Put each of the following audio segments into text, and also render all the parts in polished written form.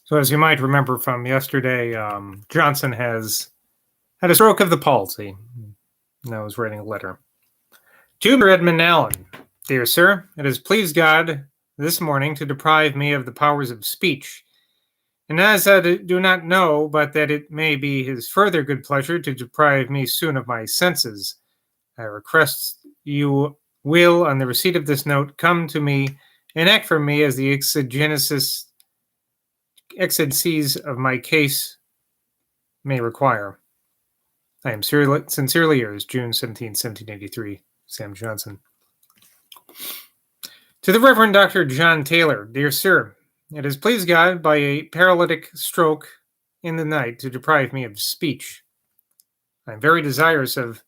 So, as you might remember from yesterday, Johnson has had a stroke of the palsy. And I was writing a letter. To Mr. Edmund Allen, dear sir, it has pleased God this morning to deprive me of the powers of speech. And as I do not know, but that it may be his further good pleasure to deprive me soon of my senses, I request you will, on the receipt of this note, come to me and act for me as the exigencies of my case may require. I am sincerely yours, June 17, 1783, Sam Johnson. To the Reverend Dr. John Taylor, dear sir, it has pleased God by a paralytic stroke in the night to deprive me of speech. I am very desirous of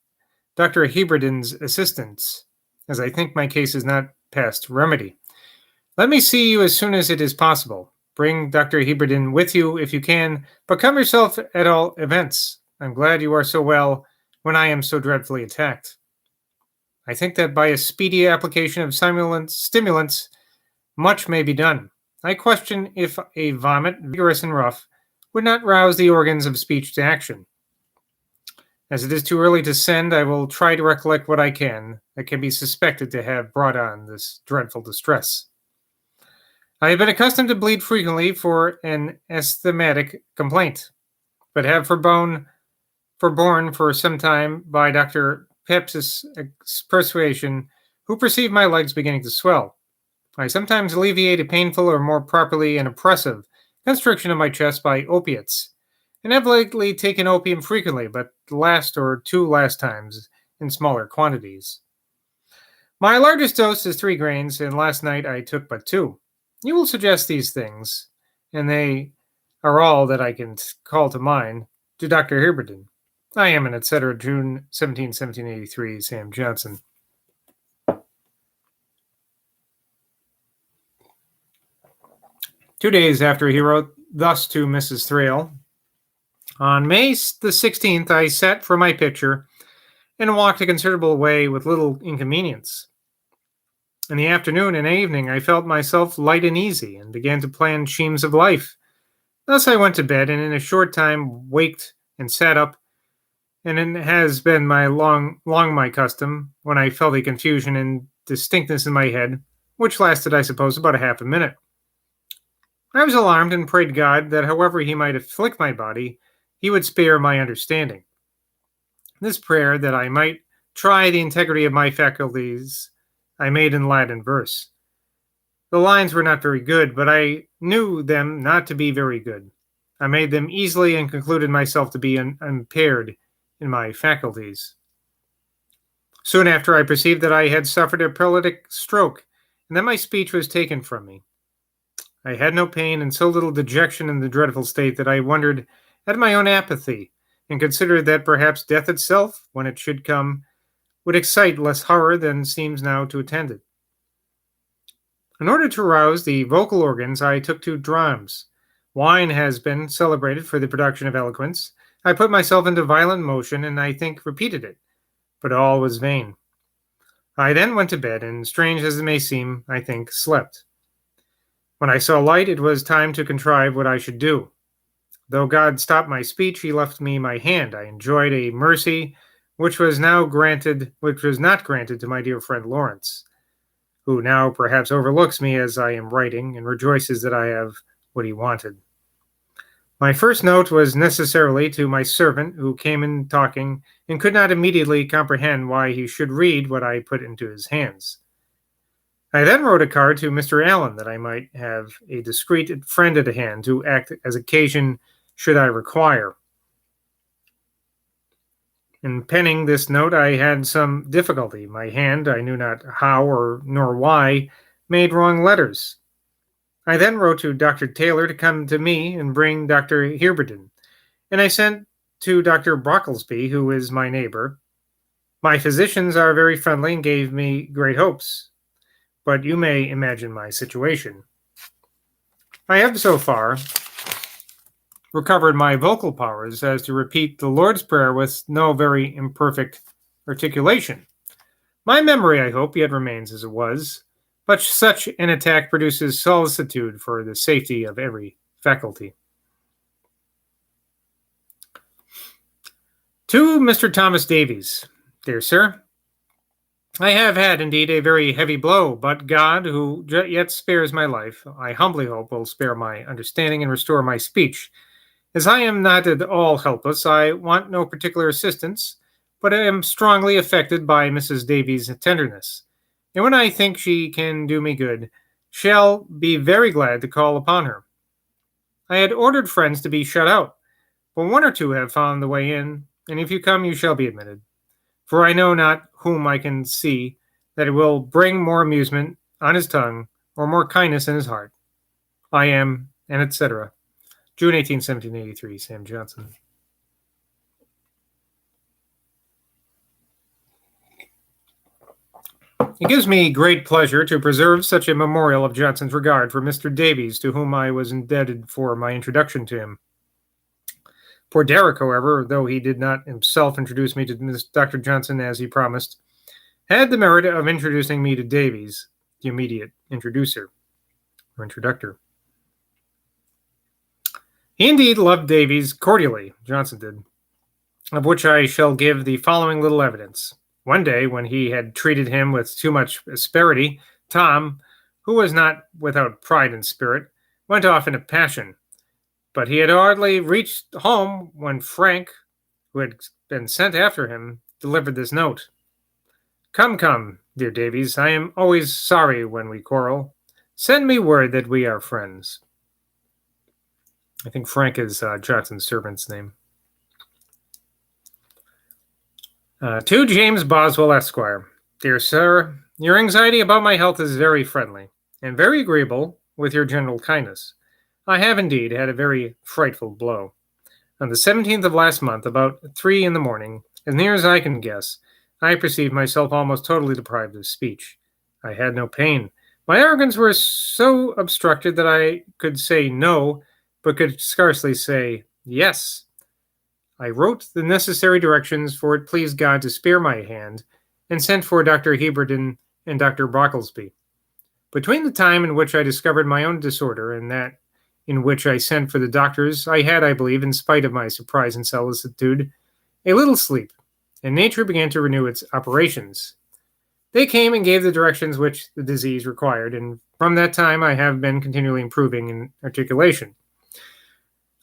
Dr. Heberden's assistance, as I think my case is not past remedy. Let me see you as soon as it is possible. Bring Dr. Heberden with you if you can, but come yourself at all events. I'm glad you are so well when I am so dreadfully attacked. I think that by a speedy application of stimulants, much may be done. I question if a vomit, vigorous and rough, would not rouse the organs of speech to action. As it is too early to send, I will try to recollect what I can that can be suspected to have brought on this dreadful distress. I have been accustomed to bleed frequently for an asthmatic complaint, but have forborne for some time by Dr. Pepys' persuasion, who perceived my legs beginning to swell. I sometimes alleviate a painful, or more properly an oppressive, constriction of my chest by opiates, and have lately taken opium frequently, but the two last times in smaller quantities. My largest dose is 3 grains, and last night I took but 2. You will suggest these things, and they are all that I can call to mind, to Dr. Heberden. I am, and etc., June 17, 1783, Sam Johnson. Two days after he wrote thus to Mrs. Thrale, on May the 16th, I sat for my picture and walked a considerable way with little inconvenience. In the afternoon and evening, I felt myself light and easy, and began to plan schemes of life. Thus I went to bed, and in a short time waked and sat up, and it has been long my custom, when I felt a confusion and distinctness in my head, which lasted, I suppose, about a half a minute. I was alarmed and prayed God that however he might afflict my body, he would spare my understanding. This prayer, that I might try the integrity of my faculties, I made in Latin verse. The lines were not very good, but I knew them not to be very good. I made them easily and concluded myself to be impaired in my faculties. Soon after, I perceived that I had suffered a paralytic stroke, and that my speech was taken from me. I had no pain and so little dejection in the dreadful state that I wondered at my own apathy, and considered that perhaps death itself, when it should come, would excite less horror than seems now to attend it. In order to rouse the vocal organs, I took to drams. Wine has been celebrated for the production of eloquence. I put myself into violent motion, and I think repeated it, but all was vain. I then went to bed, and strange as it may seem, I think slept. When I saw light, it was time to contrive what I should do. Though God stopped my speech, he left me my hand. I enjoyed a mercy which was not granted to my dear friend Lawrence, who now perhaps overlooks me as I am writing, and rejoices that I have what he wanted. My first note was necessarily to my servant, who came in talking, and could not immediately comprehend why he should read what I put into his hands. I then wrote a card to Mr. Allen, that I might have a discreet friend at hand to act as occasion should I require. In penning this note, I had some difficulty. My hand, I knew not how nor why, made wrong letters. I then wrote to Dr. Taylor to come to me and bring Dr. Heberden, and I sent to Dr. Brocklesby, who is my neighbor. My physicians are very friendly and gave me great hopes, but you may imagine my situation. I have so far recovered my vocal powers as to repeat the Lord's Prayer with no very imperfect articulation. My memory, I hope, yet remains as it was, but such an attack produces solicitude for the safety of every faculty. To Mr. Thomas Davies, dear sir, I have had indeed a very heavy blow, but God, who yet spares my life, I humbly hope will spare my understanding and restore my speech. As I am not at all helpless, I want no particular assistance, but I am strongly affected by Mrs. Davies' tenderness, and when I think she can do me good, shall be very glad to call upon her. I had ordered friends to be shut out, but one or two have found the way in, and if you come, you shall be admitted. For I know not whom I can see that it will bring more amusement on his tongue or more kindness in his heart. I am, and etc. June 18, 1783, Sam Johnson. It gives me great pleasure to preserve such a memorial of Johnson's regard for Mr. Davies, to whom I was indebted for my introduction to him. Poor Derrick, however, though he did not himself introduce me to Dr. Johnson as he promised, had the merit of introducing me to Davies, the immediate introducer, or introductor. He indeed loved Davies cordially, Johnson did, of which I shall give the following little evidence. One day, when he had treated him with too much asperity, Tom, who was not without pride and spirit, went off in a passion. But he had hardly reached home when Frank, who had been sent after him, delivered this note. Come, come, dear Davies, I am always sorry when we quarrel. Send me word that we are friends. I think Frank is Johnson's servant's name. To James Boswell, Esquire. Dear sir, your anxiety about my health is very friendly, and very agreeable with your general kindness. I have indeed had a very frightful blow. On the 17th of last month, about 3 in the morning, as near as I can guess, I perceived myself almost totally deprived of speech. I had no pain. My organs were so obstructed that I could say no, but could scarcely say yes. I wrote the necessary directions, for it pleased God to spare my hand, and sent for Dr. Heberden and Dr. Brocklesby. Between the time in which I discovered my own disorder and that in which I sent for the doctors, I had, I believe, in spite of my surprise and solicitude, a little sleep, and nature began to renew its operations. They came and gave the directions which the disease required, and from that time I have been continually improving in articulation.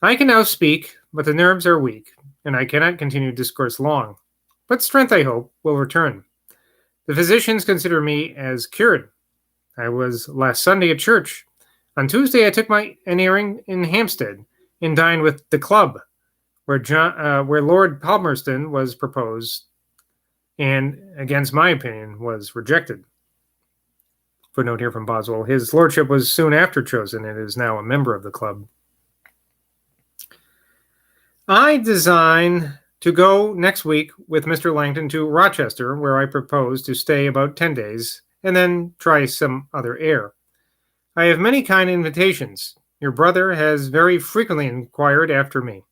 I can now speak, but the nerves are weak, and I cannot continue discourse long. But strength, I hope, will return. The physicians consider me as cured. I was last Sunday at church. On Tuesday, I took an airing in Hampstead and dined with the club, where Lord Palmerston was proposed and, against my opinion, was rejected. Footnote here from Boswell. His lordship was soon after chosen and is now a member of the club. I design to go next week with Mr. Langton to Rochester, where I propose to stay about 10 days and then try some other air. I have many kind invitations. Your brother has very frequently inquired after me.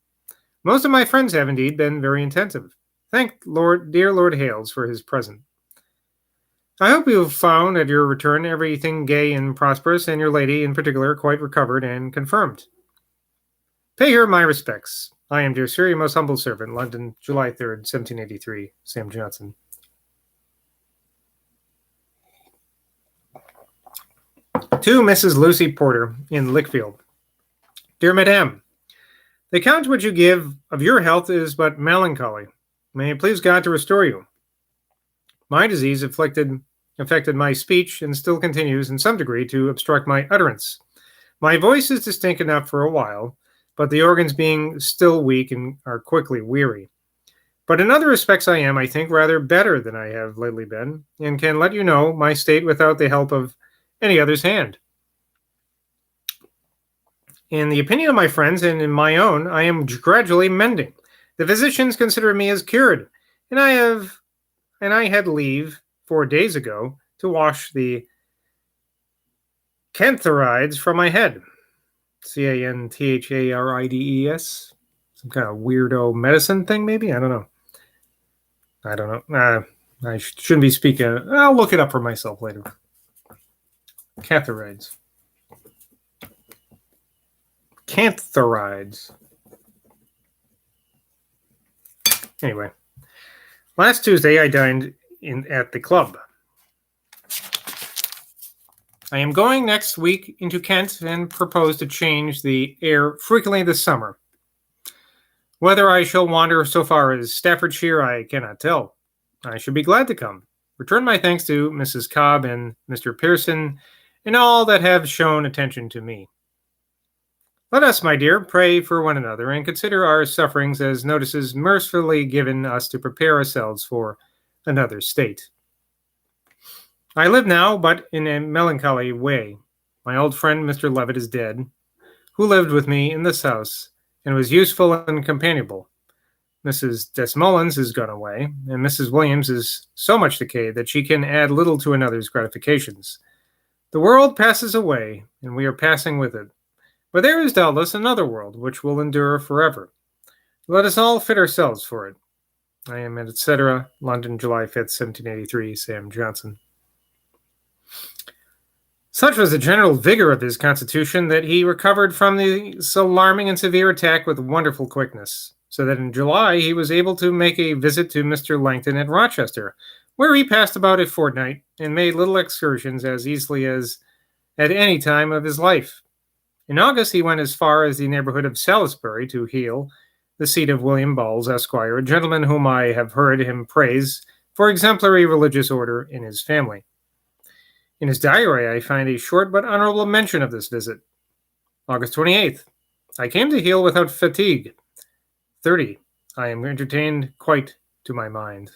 Most of my friends have indeed been very attentive. Thank dear Lord Hales for his present. I hope you have found at your return everything gay and prosperous, and your lady in particular quite recovered and confirmed. Pay her my respects. I am, dear sir, your most humble servant, London, July 3rd, 1783, Sam Johnson. To Mrs. Lucy Porter in Lichfield. Dear Madame, the account which you give of your health is but melancholy. May it please God to restore you. My disease affected my speech and still continues in some degree to obstruct my utterance. My voice is distinct enough for a while, but the organs being still weak and are quickly weary. But in other respects I am, I think, rather better than I have lately been, and can let you know my state without the help of any other's hand. In the opinion of my friends and in my own, I am gradually mending. The physicians consider me as cured, and I had leave 4 days ago to wash the cantharides from my head. Cantharides. Some kind of weirdo medicine thing, maybe? I don't know. I shouldn't be speaking. I'll look it up for myself later. Cantharides. Cantharides. Anyway, last Tuesday I dined at the club. I am going next week into Kent and propose to change the air frequently this summer. Whether I shall wander so far as Staffordshire, I cannot tell. I should be glad to come. Return my thanks to Mrs. Cobb and Mr. Pearson and all that have shown attention to me. Let us, my dear, pray for one another and consider our sufferings as notices mercifully given us to prepare ourselves for another state. I live now, but in a melancholy way. My old friend Mr. Levitt is dead, who lived with me in this house and was useful and companionable. Mrs. Desmoulins is gone away, and Mrs. Williams is so much decayed that she can add little to another's gratifications. The world passes away, and we are passing with it. But there is doubtless another world which will endure forever. Let us all fit ourselves for it. I am, etc., London, July 5th, 1783, Sam Johnson. Such was the general vigor of his constitution that he recovered from this alarming and severe attack with wonderful quickness, so that in July he was able to make a visit to Mr. Langton at Rochester, where he passed about a fortnight and made little excursions as easily as at any time of his life. In August he went as far as the neighborhood of Salisbury to Heal, the seat of William Bowles, Esquire, a gentleman whom I have heard him praise for exemplary religious order in his family. In his diary, I find a short but honorable mention of this visit. August 28th. I came to Heal without fatigue. 30. I am entertained quite to my mind.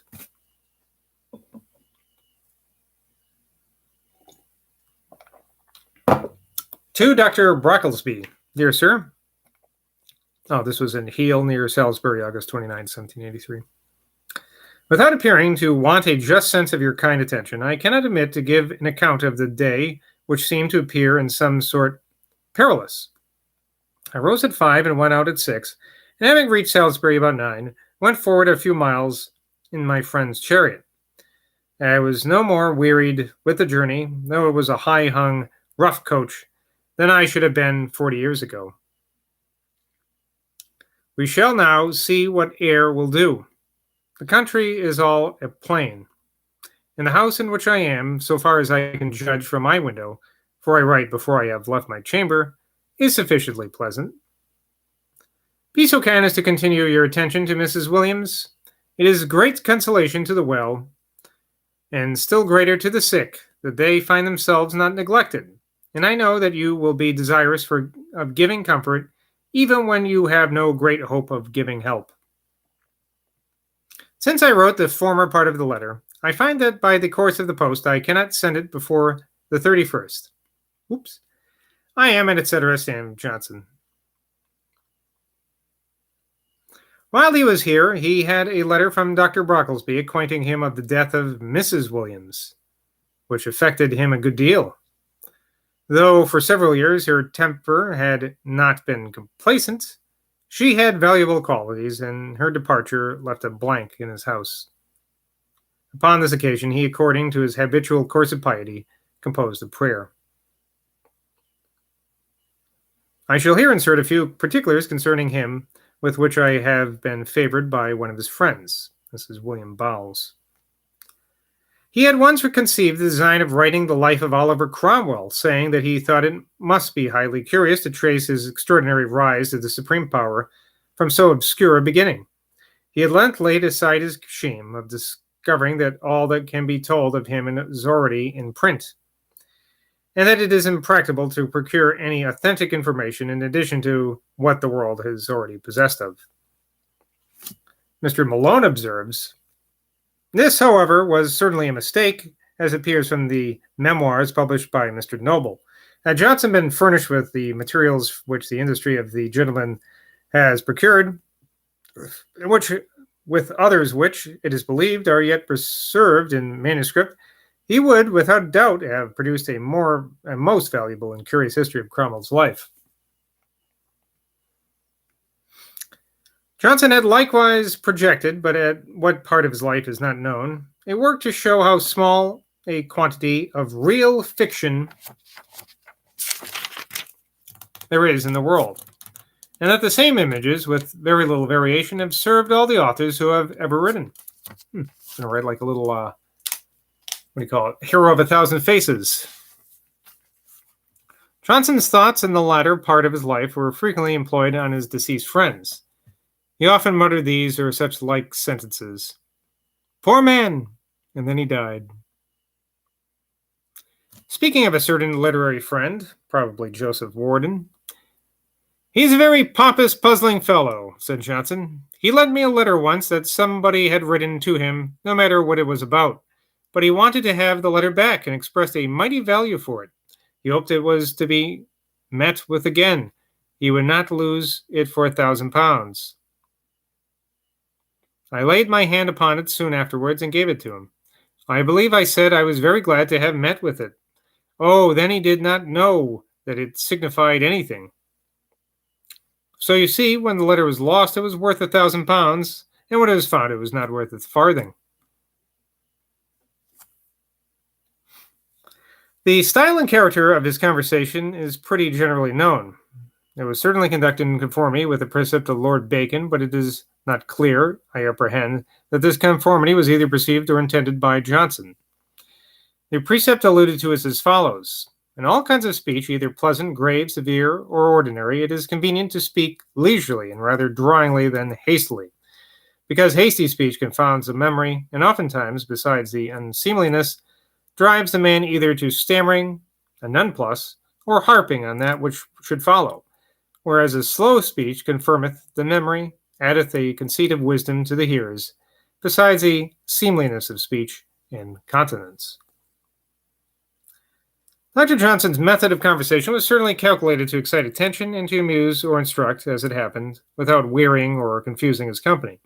To Dr. Brocklesby. Dear Sir. Oh, this was in Heal near Salisbury, August 29, 1783. Without appearing to want a just sense of your kind attention, I cannot omit to give an account of the day which seemed to appear in some sort perilous. I rose at 5 and went out at 6, and having reached Salisbury about 9, went forward a few miles in my friend's chariot. I was no more wearied with the journey, though it was a high-hung, rough coach, than I should have been 40 years ago. We shall now see what air will do. The country is all a plain, and the house in which I am, so far as I can judge from my window, for I write before I have left my chamber, is sufficiently pleasant. Be so kind as to continue your attention to Mrs. Williams. It is great consolation to the well, and still greater to the sick, that they find themselves not neglected, and I know that you will be desirous of giving comfort, even when you have no great hope of giving help. Since I wrote the former part of the letter, I find that by the course of the post I cannot send it before the 31st. Oops. I am, etc., Sam Johnson. While he was here, he had a letter from Dr. Brocklesby acquainting him of the death of Mrs. Williams, which affected him a good deal. Though for several years her temper had not been complacent, she had valuable qualities, and her departure left a blank in his house. Upon this occasion, he, according to his habitual course of piety, composed a prayer. I shall here insert a few particulars concerning him, with which I have been favored by one of his friends. This is William Bowles. He had once conceived the design of writing the life of Oliver Cromwell, saying that he thought it must be highly curious to trace his extraordinary rise to the supreme power from so obscure a beginning. He at length laid aside his shame of discovering that all that can be told of him is already in print, and that it is impracticable to procure any authentic information in addition to what the world has already possessed of. Mr. Malone observes, this, however, was certainly a mistake, as appears from the memoirs published by Mr. Noble. Had Johnson been furnished with the materials which the industry of the gentleman has procured, which, with others which, it is believed, are yet preserved in manuscript, he would, without doubt, have produced a most valuable and curious history of Cromwell's life. Johnson had likewise projected, but at what part of his life is not known, a work to show how small a quantity of real fiction there is in the world. and that the same images, with very little variation, have served all the authors who have ever written. I'm going to write like a little, what do you call it, hero of a thousand faces. Johnson's thoughts in the latter part of his life were frequently employed on his deceased friends. He often muttered these or such like sentences. Poor man! And then he died. Speaking of a certain literary friend, probably Joseph Warden, he's a very pompous, puzzling fellow, said Johnson. He lent me a letter once that somebody had written to him, no matter what it was about, but he wanted to have the letter back and expressed a mighty value for it. He hoped it was to be met with again. He would not lose it for £1,000. I laid my hand upon it soon afterwards and gave it to him. I believe I said I was very glad to have met with it. Oh, then he did not know that it signified anything. So you see, when the letter was lost, it was worth £1,000, and when it was found, it was not worth a farthing. The style and character of his conversation is pretty generally known. It was certainly conducted in conformity with the precept of Lord Bacon, but it is not clear, I apprehend, that this conformity was either perceived or intended by Johnson. The precept alluded to is as follows. In all kinds of speech, either pleasant, grave, severe, or ordinary, it is convenient to speak leisurely and rather drawingly than hastily, because hasty speech confounds the memory, and oftentimes, besides the unseemliness, drives the man either to stammering, a nonplus, or harping on that which should follow, whereas a slow speech confirmeth the memory, addeth a conceit of wisdom to the hearers, besides the seemliness of speech and continence. Dr. Johnson's method of conversation was certainly calculated to excite attention and to amuse or instruct, as it happened, without wearying or confusing his company.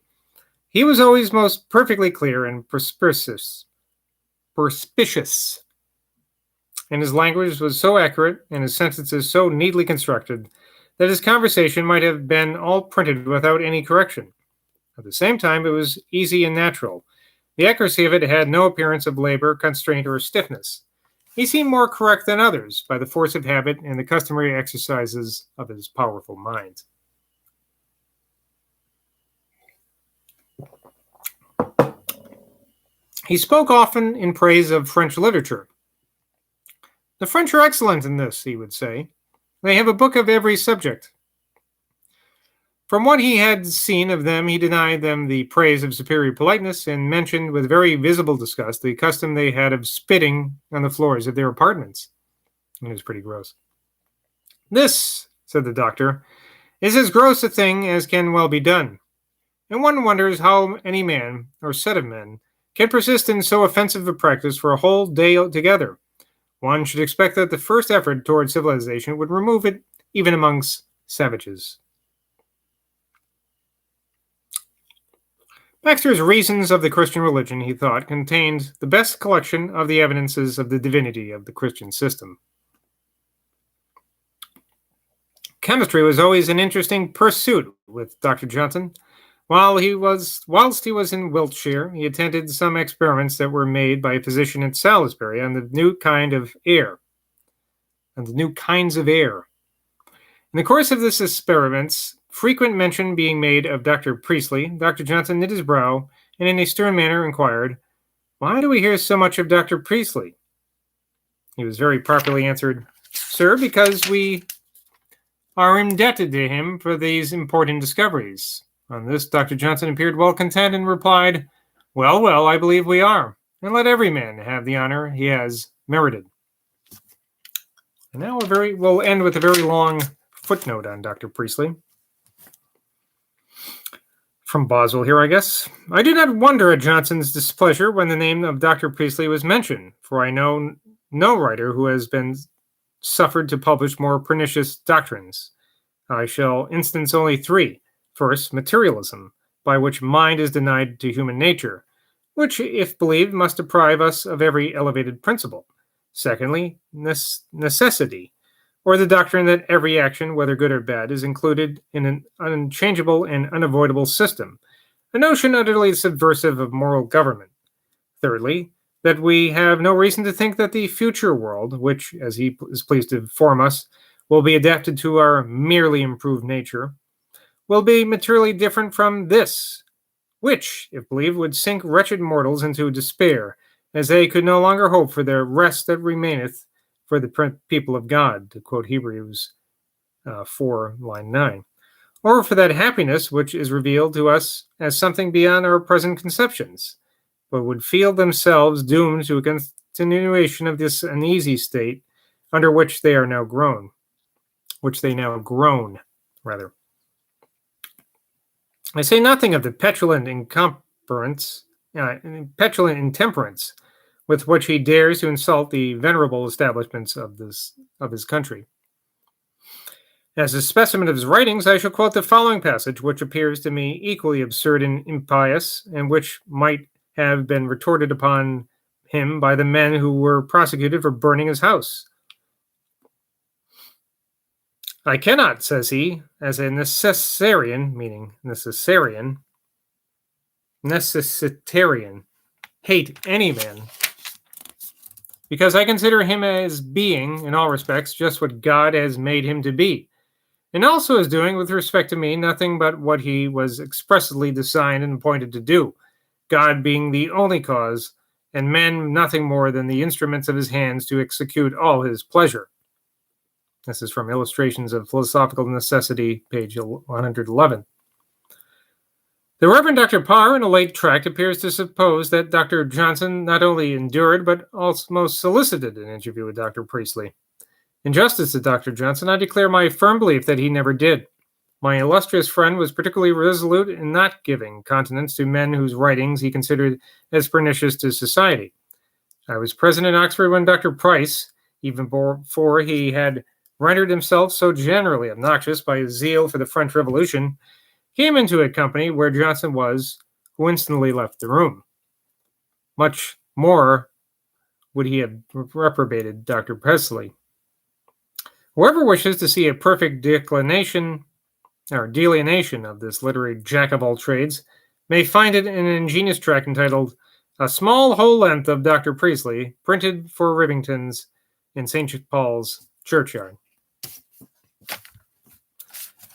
He was always most perfectly clear and perspicuous, and his language was so accurate and his sentences so neatly constructed that his conversation might have been all printed without any correction. At the same time, it was easy and natural. The accuracy of it had no appearance of labor, constraint, or stiffness. He seemed more correct than others by the force of habit and the customary exercises of his powerful mind. He spoke often in praise of French literature. The French are excellent in this, he would say. They have a book of every subject. From what he had seen of them, he denied them the praise of superior politeness and mentioned with very visible disgust the custom they had of spitting on the floors of their apartments. It was pretty gross. This, said the doctor, is as gross a thing as can well be done. And one wonders how any man, or set of men, can persist in so offensive a practice for a whole day together. One should expect that the first effort toward civilization would remove it even amongst savages. Baxter's Reasons of the Christian Religion, he thought, contained the best collection of the evidences of the divinity of the Christian system. Chemistry was always an interesting pursuit with Dr. Johnson. Whilst he was in Wiltshire, he attended some experiments that were made by a physician at Salisbury on the new kinds of air. In the course of these experiments, frequent mention being made of Dr. Priestley, Dr. Johnson knit his brow, and in a stern manner inquired, "Why do we hear so much of Dr. Priestley?" He was very properly answered, "Sir, because we are indebted to him for these important discoveries." On this, Dr. Johnson appeared well content and replied, Well, well, I believe we are, and let every man have the honor he has merited." And now we'll end with a very long footnote on Dr. Priestley. From Boswell here, I guess. "I do not wonder at Johnson's displeasure when the name of Dr. Priestley was mentioned, for I know no writer who has been suffered to publish more pernicious doctrines. I shall instance only three. First, materialism, by which mind is denied to human nature, which, if believed, must deprive us of every elevated principle. Secondly, necessity, or the doctrine that every action, whether good or bad, is included in an unchangeable and unavoidable system, a notion utterly subversive of moral government. Thirdly, that we have no reason to think that the future world, which, as he is pleased to inform us, will be adapted to our merely improved nature, will be materially different from this, which, if believed, would sink wretched mortals into despair, as they could no longer hope for their rest that remaineth for the people of God, to quote Hebrews 4, line 9, or for that happiness which is revealed to us as something beyond our present conceptions, but would feel themselves doomed to a continuation of this uneasy state under which they now groan, rather. I say nothing of the petulant intemperance with which he dares to insult the venerable establishments of his country. As a specimen of his writings, I shall quote the following passage, which appears to me equally absurd and impious, and which might have been retorted upon him by the men who were prosecuted for burning his house. I cannot, says he, as a necessitarian, hate any man, because I consider him as being, in all respects, just what God has made him to be, and also as doing, with respect to me, nothing but what he was expressly designed and appointed to do, God being the only cause, and men nothing more than the instruments of his hands to execute all his pleasure. This is from Illustrations of Philosophical Necessity, page 111. The Reverend Dr. Parr, in a late tract, appears to suppose that Dr. Johnson not only endured, but almost solicited an interview with Dr. Priestley. In justice to Dr. Johnson, I declare my firm belief that he never did. My illustrious friend was particularly resolute in not giving countenance to men whose writings he considered as pernicious to society. I was present in Oxford when Dr. Price, even before he had rendered himself so generally obnoxious by his zeal for the French Revolution, came into a company where Johnson was, who instantly left the room. Much more would he have reprobated Dr. Priestley. Whoever wishes to see a perfect delineation of this literary jack-of-all-trades may find it in an ingenious tract entitled A Small Whole Length of Dr. Priestley, printed for Rivington's in St. Paul's Churchyard.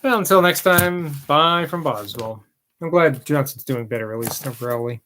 Well, until next time, bye from Boswell. I'm glad Johnson's doing better, at least temporarily.